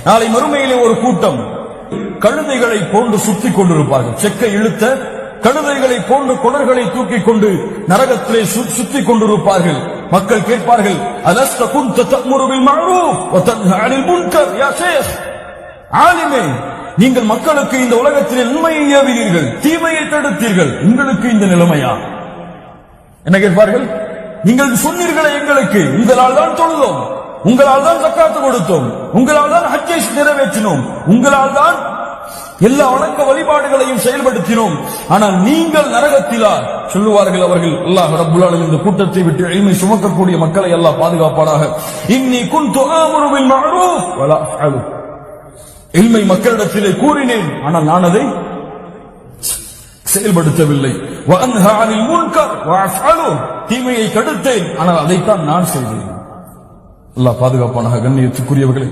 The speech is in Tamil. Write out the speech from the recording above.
நாளை மறுமையிலே ஒரு கூட்டம் கழுதைகளை போன்று சுத்தி கொண்டிருப்பார்கள். செக்கை இழுத்த கழுதைகளை போன்று கொடர்களை தூக்கிக் கொண்டு நரகத்திலே சுத்தி கொண்டிருப்பார்கள். மக்கள் கேட்பார்கள், அலஸ்த குன்த தஅமுரு பில் மஅரூஃப் வ தன்ஹா அனில் முன்கர் யா ஷேக், ஆலிமே நீங்கள் மக்களுக்கு இந்த உலகத்தில் நன்மையை ஏவினீர்கள், தீமையை தடுத்தீர்கள், உங்களுக்கு இந்த நிலைமையா? என்ன கேட்பார்கள்? நீங்கள் சொன்னீர்களே எங்களுக்கு, உங்களால் தான் தொழுதோம், உங்களால் தான் ஜக்காத்து கொடுத்தோம், உங்களால் தான் ஹஜ்ஜை நிறைவேற்றினோம், உங்களால் தான் எல்லா வணக்க வழிபாடுகளையும் செயல்படுத்தினோம், ஆனால் நீங்கள் நரகத்திலா? சொல்லுவார்கள் அவர்கள். அல்லாஹ் ரப்புல் ஆலமீன் இந்த கூட்டத்தை விட்டு இல்மை சுமக்கக்கூடிய மக்களை அல்லாஹ் பாதுகாப்பானாக. இன்னி குன்து ஆமுரு பில் மஅரூஃப் வ லா அஃஅலு, இல்மை மக்களிடத்திலே கூறினேன், ஆனால் நான் அதை செயல்படுத்தவில்லை. வ அன்ஹா அனில் முன்கர் வ அஃஅலு, தீமையை தடுத்தேன், ஆனால் அதைத்தான் நான் செய்தேன். அல்லாஹ் பாதுகாப்பானாக. கண்ணியத்துக்குரியவர்களே,